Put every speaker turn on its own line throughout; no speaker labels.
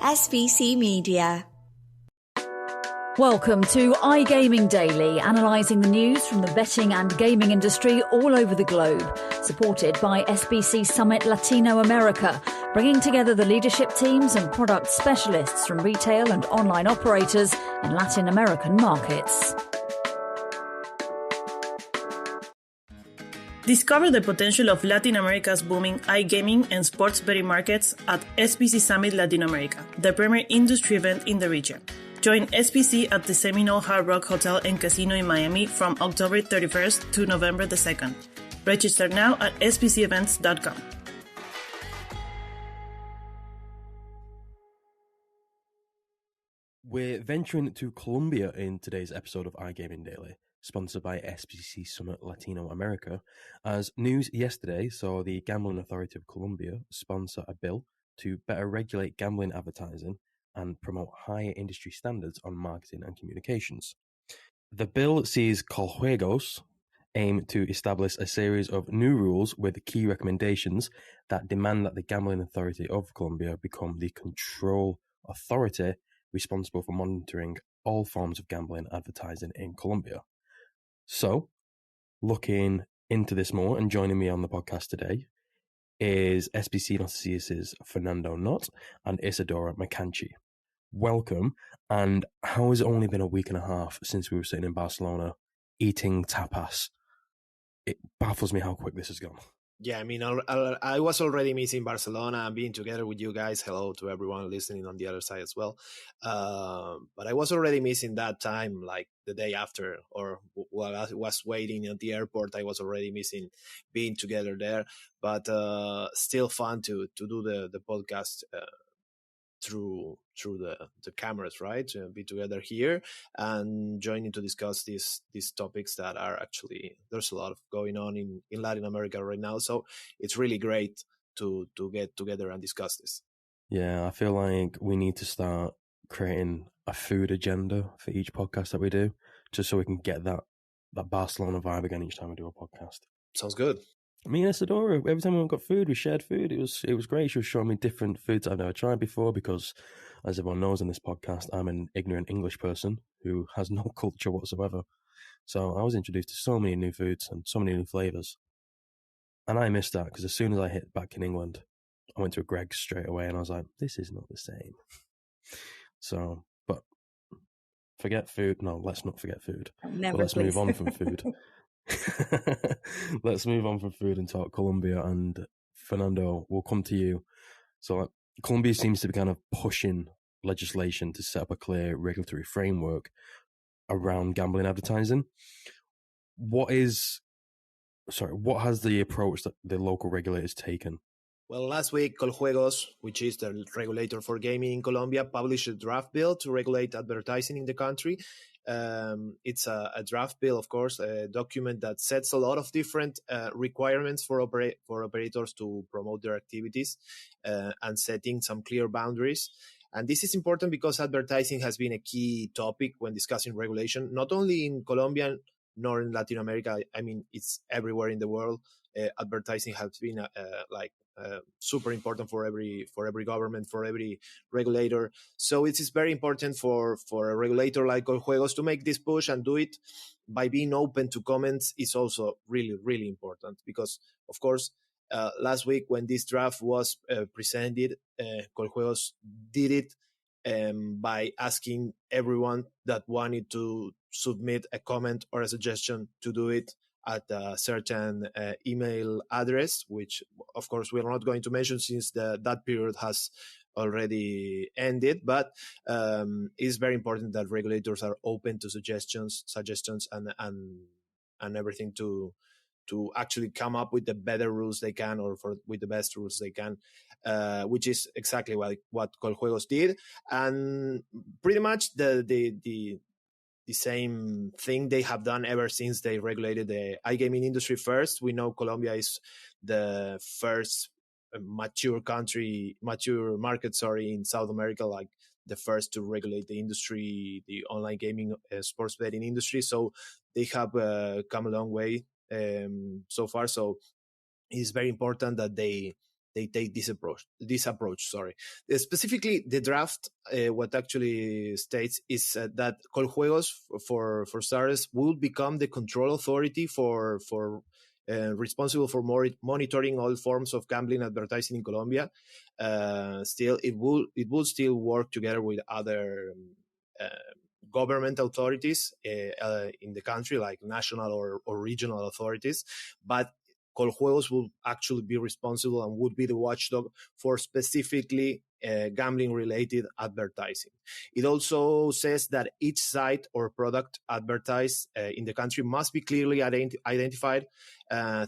SBC Media.
Welcome to iGaming Daily, analysing the news from the betting and gaming industry all over the globe. Supported by SBC Summit Latino America, bringing together the leadership teams and product specialists from retail and online operators in Latin American markets.
Discover the potential of Latin America's booming iGaming and sports betting markets at SBC Summit Latin America, the premier industry event in the region. Join SBC at the Seminole Hard Rock Hotel and Casino in Miami from October 31st to November the 2nd. Register now at sbcevents.com.
We're venturing to Colombia in today's episode of iGaming Daily, sponsored by SBC Summit Latino America, as news yesterday saw the Gambling Authority of Colombia sponsor a bill to better regulate gambling advertising and promote higher industry standards on marketing and communications. The bill sees Coljuegos aim to establish a series of new rules with key recommendations that demand that the Gambling Authority of Colombia become the control authority responsible for monitoring all forms of gambling advertising in Colombia. So, looking into this more and joining me on the podcast today is SBC Noticias' Fernando Noodt and Isadora Marcante. Welcome, and how has it only been a week and a half since we were sitting in Barcelona eating tapas? It baffles me how quick this has gone.
Yeah, I mean, I was already missing Barcelona and being together with you guys. Hello to everyone listening on the other side as well. But I was already missing that time, like the day after, or while I was waiting at the airport, I was already missing being together there. But still fun to do the podcast through the cameras, right? To be together here and joining to discuss these topics that are actually, there's a lot of going on in Latin America right now. So it's really great to get together and discuss this.
Yeah, I feel like we need to start creating a food agenda for each podcast that we do, just so we can get that Barcelona vibe again each time we do a podcast.
Sounds good.
Me and Isadora, every time we got food, we shared food. It was great. She was showing me different foods I've never tried before because, as everyone knows in this podcast, I'm an ignorant English person who has no culture whatsoever. So I was introduced to so many new foods and so many new flavours. And I missed that because as soon as I hit back in England, I went to a Greg's straight away and I was like, this is not the same. So, but forget food. No, let's not forget food. Let's move on from food. Let's move on from food and talk Colombia. And Fernando, we'll come to you. So Colombia seems to be kind of pushing legislation to set up a clear regulatory framework around gambling advertising. What has the approach that the local regulators taken?
Well, last week, Coljuegos, which is the regulator for gaming in Colombia, published a draft bill to regulate advertising in the country. It's a draft bill, of course, a document that sets a lot of different requirements for operators to promote their activities and setting some clear boundaries. And this is important because advertising has been a key topic when discussing regulation, not only in Colombia nor in Latin America. I mean, it's everywhere in the world. Advertising has been super important for every government, for every regulator. So it is very important for a regulator like Coljuegos to make this push and do it by being open to comments is also really, really important because, of course, last week when this draft was presented, Coljuegos did it by asking everyone that wanted to submit a comment or a suggestion to do it at a certain email address, which, of course, we're not going to mention since that period has already ended. But it's very important that regulators are open to suggestions, and everything to actually come up with the better rules they can, or with the best rules they can, which is exactly what Coljuegos did, and pretty much the same thing they have done ever since they regulated the iGaming industry first. We know Colombia is the first mature market, in South America, like the first to regulate the industry, the online gaming sports betting industry. So they have come a long way so far. So it's very important that they they take this approach. Specifically, the draft, what actually states is that Coljuegos, for starters, will become the control authority for responsible for monitoring all forms of gambling advertising in Colombia. Still, it will still work together with other government authorities in the country, like national or regional authorities, but Coljuegos will actually be responsible and would be the watchdog for specifically gambling-related advertising. It also says that each site or product advertised in the country must be clearly identified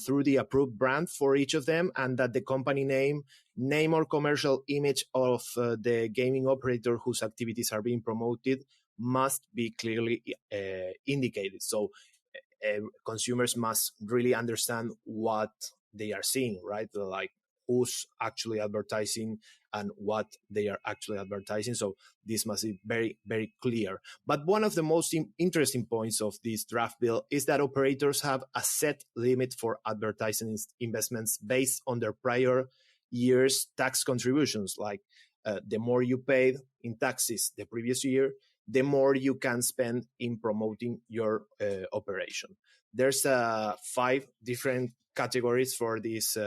through the approved brand for each of them, and that the company name or commercial image of the gaming operator whose activities are being promoted must be clearly indicated. So consumers must really understand what they are seeing, right? Like who's actually advertising and what they are actually advertising. So this must be very, very clear. But one of the most interesting points of this draft bill is that operators have a set limit for advertising investments based on their prior year's tax contributions. Like the more you paid in taxes the previous year, the more you can spend in promoting your operation. There's 5 different categories for this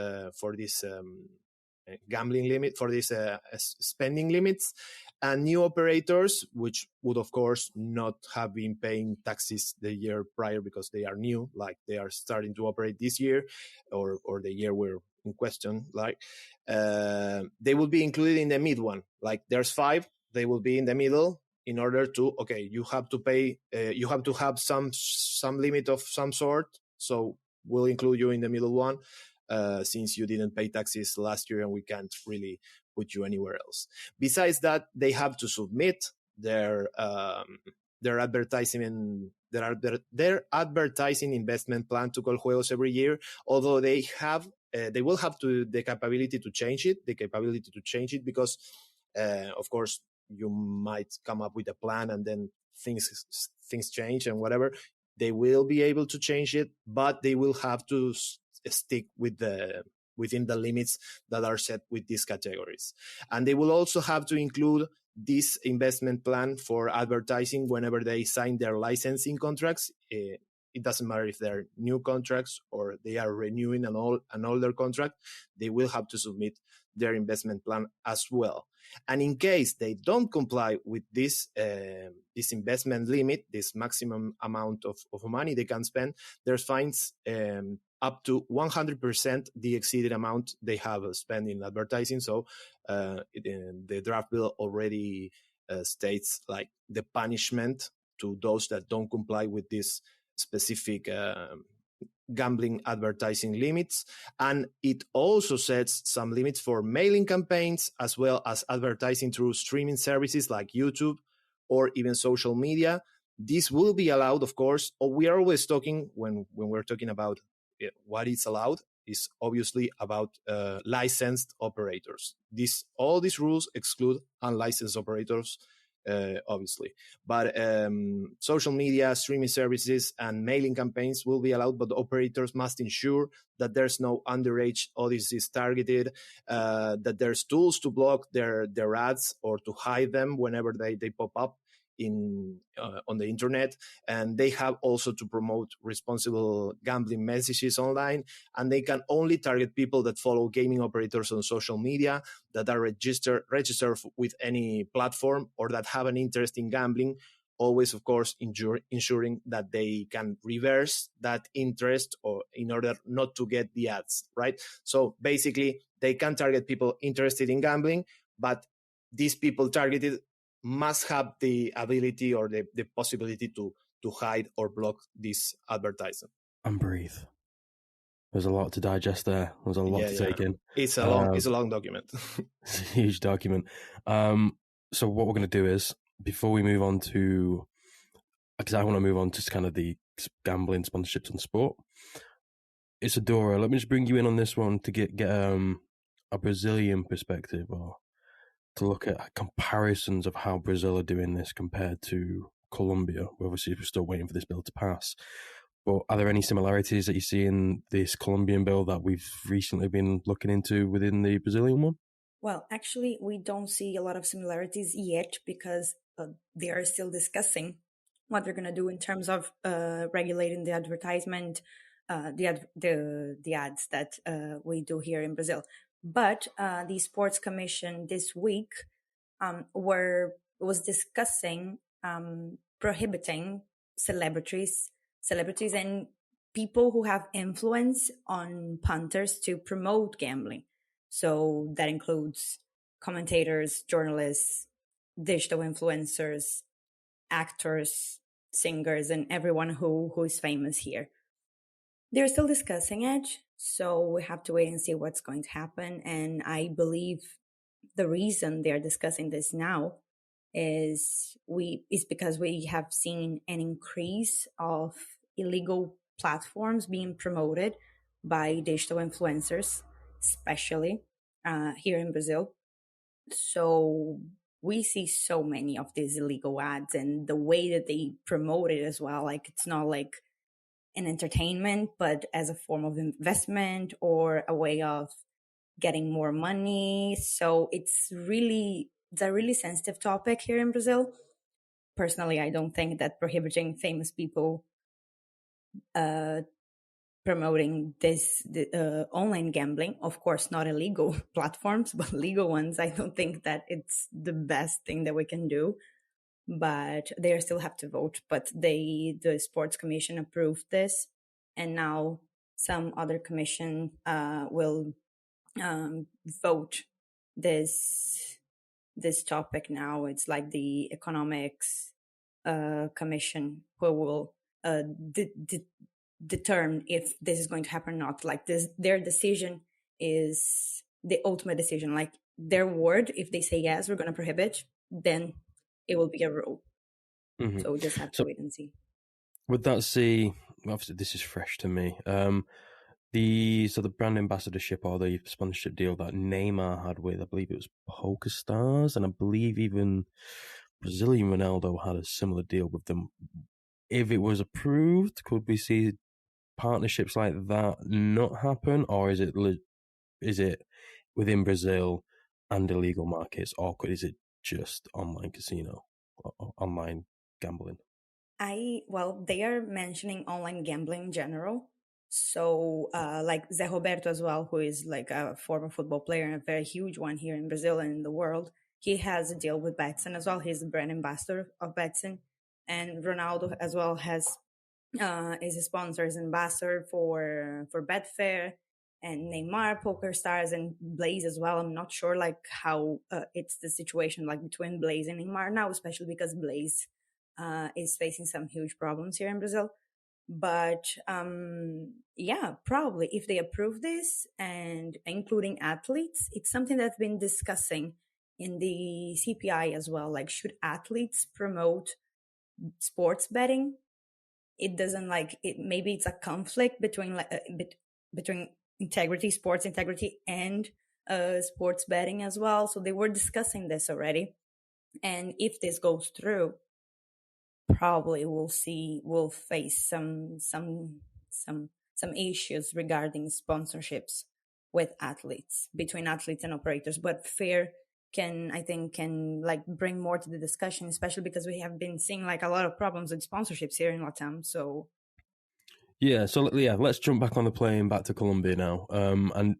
gambling limit, for these spending limits. And new operators, which would of course not have been paying taxes the year prior because they are new, like they are starting to operate this year or the year we're in question, like they will be included in the mid one. Like there's 5, they will be in the middle. In order to, you have to pay, you have to have some limit of some sort. So we'll include you in the middle one, since you didn't pay taxes last year and we can't really put you anywhere else. Besides that, they have to submit their advertising investment plan to Coljuegos every year. Although they will have the capability to change it, because of course, you might come up with a plan and then things change and whatever. They will be able to change it, but they will have to stick within the limits that are set with these categories. And they will also have to include this investment plan for advertising whenever they sign their licensing contracts. It doesn't matter if they're new contracts or they are renewing an older contract, they will have to submit their investment plan as well. And in case they don't comply with this investment limit, this maximum amount of money they can spend, there's fines up to 100% the exceeded amount they have spent in advertising. So the draft bill already states like the punishment to those that don't comply with this specific gambling advertising limits. And it also sets some limits for mailing campaigns, as well as advertising through streaming services like YouTube or even social media. This will be allowed, of course. We are always talking, when we're talking about what is allowed, is obviously about licensed operators. All these rules exclude unlicensed operators, obviously. But social media, streaming services, and mailing campaigns will be allowed, but the operators must ensure that there's no underage audiences targeted, that there's tools to block their ads or to hide them whenever they pop up on the internet. And they have also to promote responsible gambling messages online, and they can only target people that follow gaming operators on social media, that are registered with any platform, or that have an interest in gambling, always of course ensuring that they can reverse that interest, or in order not to get the ads, right? So basically they can target people interested in gambling, but these people targeted must have the ability or the possibility to hide or block this advertising.
And breathe. There's a lot to digest there. There's a lot to take in.
It's a long document.
It's a huge document. So what we're going to do is, before we move on to, because I want to move on to kind of the gambling sponsorships and sport. Isadora, let me just bring you in on this one to get a Brazilian perspective, or to look at comparisons of how Brazil are doing this compared to Colombia. Obviously, we're still waiting for this bill to pass. But are there any similarities that you see in this Colombian bill that we've recently been looking into within the Brazilian one?
Well, actually, we don't see a lot of similarities yet because they are still discussing what they're going to do in terms of regulating the advertisement, the ads that we do here in Brazil. But the Sports Commission this week was discussing prohibiting celebrities and people who have influence on punters to promote gambling. So that includes commentators, journalists, digital influencers, actors, singers, and everyone who is famous here. They're still discussing it, so we have to wait and see what's going to happen. And I believe the reason they're discussing this now is because we have seen an increase of illegal platforms being promoted by digital influencers, especially here in Brazil. So we see so many of these illegal ads, and the way that they promote it as well, like it's not like an entertainment, but as a form of investment or a way of getting more money. So it's a really sensitive topic here in Brazil. Personally, I don't think that prohibiting famous people promoting the online gambling, of course not illegal platforms, but legal ones, I don't think that it's the best thing that we can do. But they still have to vote. But the Sports Commission approved this, and now some other commission will vote this topic now. It's like the Economics Commission who will determine if this is going to happen or not. Like their decision is the ultimate decision. Like their word, if they say yes, we're going to prohibit, then it will be a rule. Mm-hmm. So we just have to wait and see.
Would that see? Obviously, this is fresh to me. The brand ambassadorship or the sponsorship deal that Neymar had with, I believe it was PokerStars, and I believe even Brazilian Ronaldo had a similar deal with them. If it was approved, could we see partnerships like that not happen, or is it within Brazil and illegal markets, or is it just online casino or online gambling?
They are mentioning online gambling in general. So like Zé Roberto as well, who is like a former football player and a very huge one here in Brazil and in the world, he has a deal with Betson as well. He's the brand ambassador of Betson. And Ronaldo as well is a sponsors ambassador for Betfair, and Neymar, PokerStars, and Blaze as well. I'm not sure like how it's the situation like between Blaze and Neymar now, especially because Blaze is facing some huge problems here in Brazil. But probably if they approve this and including athletes, it's something that's been discussing in the CPI as well. Like, should athletes promote sports betting? It doesn't like it. Maybe it's a conflict between integrity, sports integrity, and sports betting as well. So they were discussing this already, and if this goes through, probably we'll face some issues regarding sponsorships with athletes, between athletes and operators. But fair can like bring more to the discussion, especially because we have been seeing like a lot of problems with sponsorships here in Latam. So
let's jump back on the plane back to Colombia now. And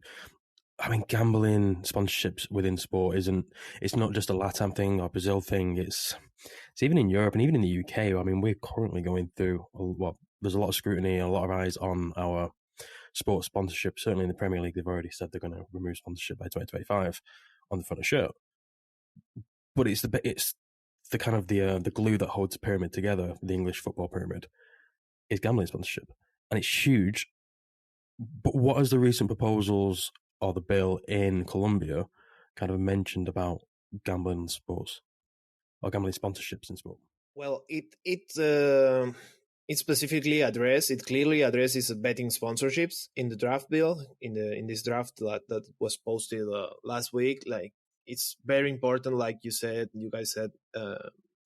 I mean, gambling sponsorships within sport it's not just a Latam thing or Brazil thing. It's even in Europe and even in the UK. I mean, we're currently going through there's a lot of scrutiny, a lot of eyes on our sports sponsorship. Certainly in the Premier League, they've already said they're going to remove sponsorship by 2025 on the front of shirt. But it's the kind of the glue that holds the pyramid together, the English football pyramid, is gambling sponsorship, and it's huge. But what is the recent proposals or the bill in Colombia kind of mentioned about gambling sports or gambling sponsorships in sport?
Well, it specifically clearly addresses betting sponsorships in the draft bill, in this draft that was posted last week. Like, it's very important, like you guys said,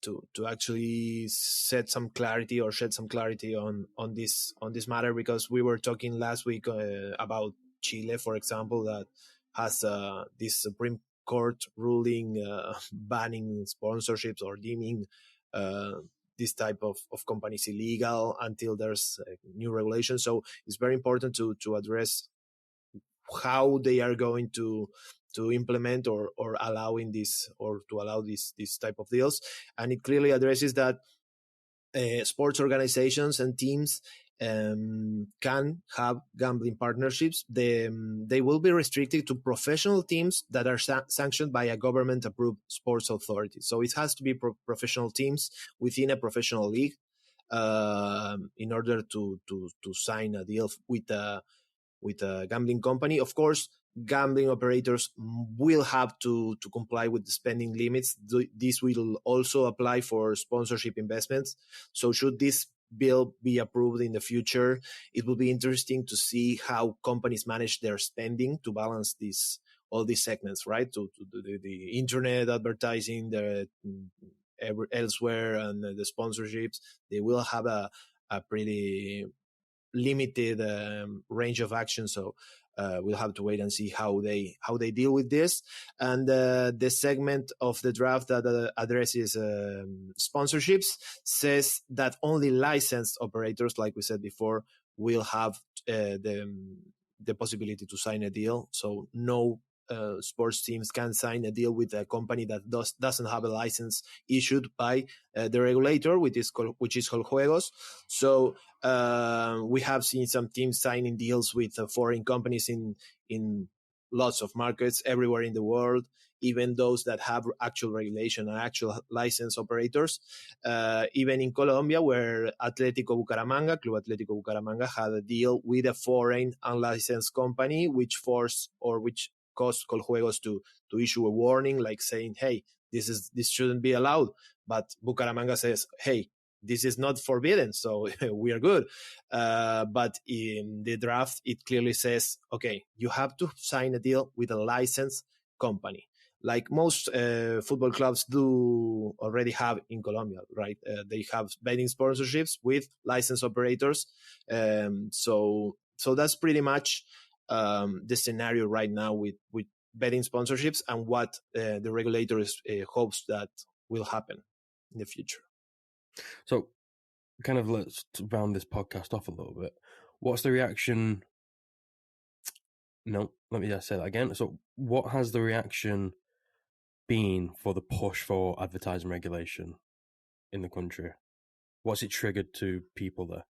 to actually set some clarity or shed some clarity on this matter, because we were talking last week about Chile, for example, that has this Supreme Court ruling banning sponsorships or deeming this type of companies illegal until there's new regulation. So it's very important to address how they are going to implement or allowing this, or to allow this type of deals. And it clearly addresses that sports organizations and teams can have gambling partnerships. They will be restricted to professional teams that are sanctioned by a government-approved sports authority. So it has to be professional teams within a professional league in order to sign a deal with a gambling company. Of course, gambling operators will have to comply with the spending limits. This will also apply for sponsorship investments. So should this bill be approved in the future, it will be interesting to see how companies manage their spending to balance all these segments, right? To the internet advertising, the elsewhere, and the sponsorships. They will have a pretty limited range of action. So we'll have to wait and see how they deal with this. And the segment of the draft that addresses sponsorships says that only licensed operators, like we said before, will have the possibility to sign a deal. So no sports teams can sign a deal with a company that doesn't have a license issued by the regulator, which is Coljuegos. So we have seen some teams signing deals with foreign companies in lots of markets everywhere in the world, even those that have actual regulation and actual license operators. Even in Colombia, where Club Atlético Bucaramanga had a deal with a foreign unlicensed company, which caused Coljuegos to issue a warning, like saying, hey, this shouldn't be allowed. But Bucaramanga says, hey, this is not forbidden, so we are good. But in the draft, it clearly says, okay, you have to sign a deal with a licensed company, like most football clubs do already have in Colombia, right? They have betting sponsorships with licensed operators. So that's pretty much the scenario right now with betting sponsorships, and what the regulators hopes that will happen in the future.
So kind of let's round this podcast off a little bit. What's the reaction? No, let me just say that again. So what has the reaction been for the push for advertising regulation in the country? What's it triggered to people there?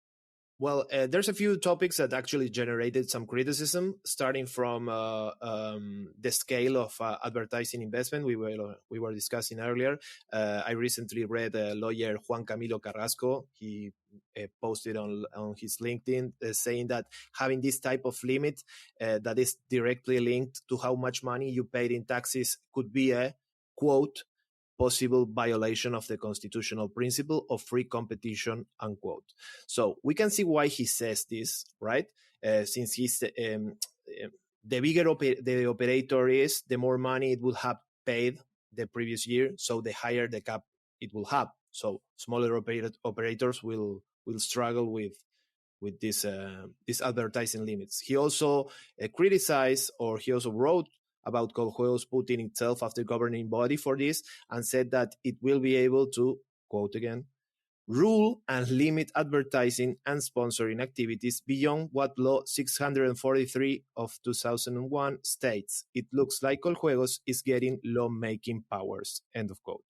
Well, there's a few topics that actually generated some criticism, starting from the scale of advertising investment we were discussing earlier. I recently read lawyer Juan Camilo Carrasco. He posted on his LinkedIn saying that having this type of limit that is directly linked to how much money you paid in taxes could be a, quote, possible violation of the constitutional principle of free competition, unquote. So we can see why he says this, right? Since he's the bigger the operator is, the more money it will have paid the previous year, so the higher the cap it will have. So smaller operators will struggle with these advertising limits. He also criticized, or he also wrote about Coljuegos putting itself as the governing body for this, and said that it will be able to, quote again, rule and limit advertising and sponsoring activities beyond what Law 643 of 2001 states. It looks like Coljuegos is getting lawmaking powers, end of quote.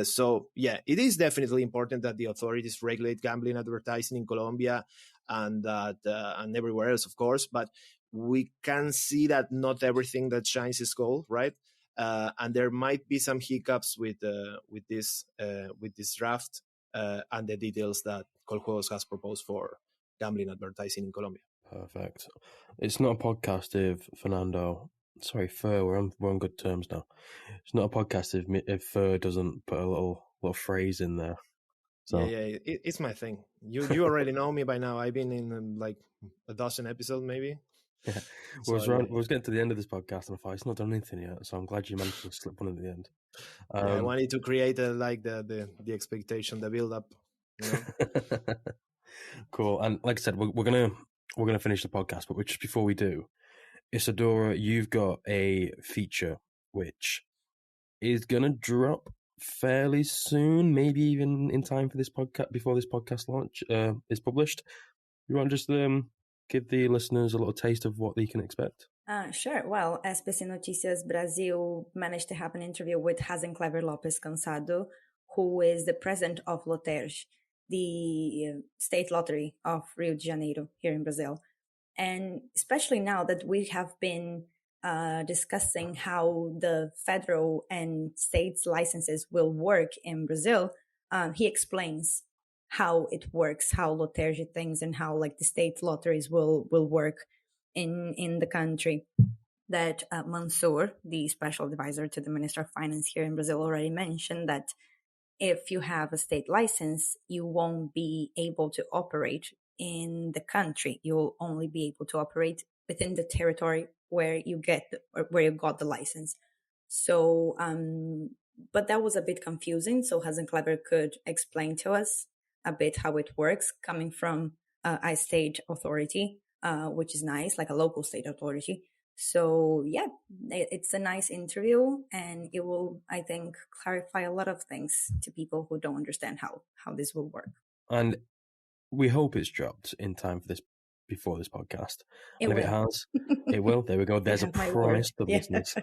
So, yeah, it is definitely important that the authorities regulate gambling advertising in Colombia and everywhere else, of course, but we can see that not everything that shines is gold, right? And there might be some hiccups with this draft and the details that Coljuegos has proposed for gambling advertising in Colombia.
Perfect. It's not a podcast if Fernando, sorry, Fer, we're on good terms now. It's not a podcast if Fer doesn't put a little phrase in there. So.
Yeah, it's my thing. You already know me by now. I've been in like a dozen episodes, maybe.
Yeah,
So,
I was getting to the end of this podcast and I thought it's not done anything yet, so I'm glad you managed to slip one at the end.
I wanted to create the expectation, the build up. You know?
Cool. And like I said, we're gonna finish the podcast, but just before we do, Isadora, you've got a feature which is gonna drop fairly soon, maybe even in time for this podcast, before this podcast launch is published. You want to just give the listeners a little taste of what they can expect?
Sure. Well, SBC Noticias Brazil managed to have an interview with Hazenclever Lopes Cansado, who is the president of Loterj, the state lottery of Rio de Janeiro here in Brazil. And especially now that we have been discussing how the federal and states licenses will work in Brazil, he explains how it works, how Loterj things and how like the state lotteries will work in the country. That Mansour, the special advisor to the Minister of Finance here in Brazil, already mentioned that if you have a state license, you won't be able to operate in the country. You'll only be able to operate within the territory where you got the license. So, but that was a bit confusing. So Hazenclever could explain to us a bit how it works, coming from a state authority, which is nice, like a local state authority. So yeah, it's a nice interview, and it will, I think, clarify a lot of things to people who don't understand how this will work.
And we hope it's dropped in time for this, before this podcast. And if it has, it will. There we go. There's a promise to listeners.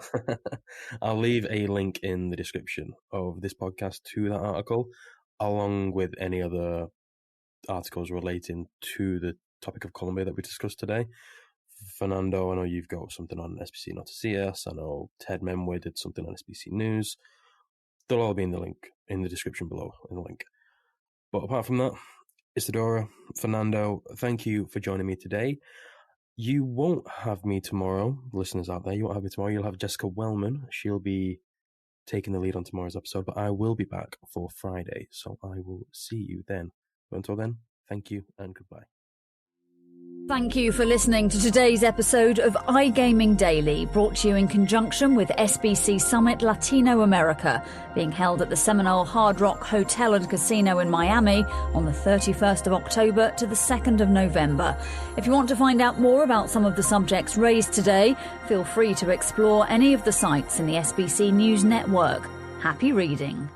I'll leave a link in the description of this podcast to that article, along with any other articles relating to the topic of Colombia that we discussed today. Fernando, I know you've got something on SBC Noticias. I know Ted Memwe did something on SBC News. They'll all be in the link, in the description below, in the link. But apart from that, Isadora, Fernando, thank you for joining me today. You won't have me tomorrow, listeners out there. You won't have me tomorrow. You'll have Jessica Wellman. She'll be taking the lead on tomorrow's episode, but I will be back for Friday, so I will see you then. But until then, thank you and goodbye.
Thank you for listening to today's episode of iGaming Daily, brought to you in conjunction with SBC Summit Latino America, being held at the Seminole Hard Rock Hotel and Casino in Miami on the 31st of October to the 2nd of November. If you want to find out more about some of the subjects raised today, feel free to explore any of the sites in the SBC News Network. Happy reading.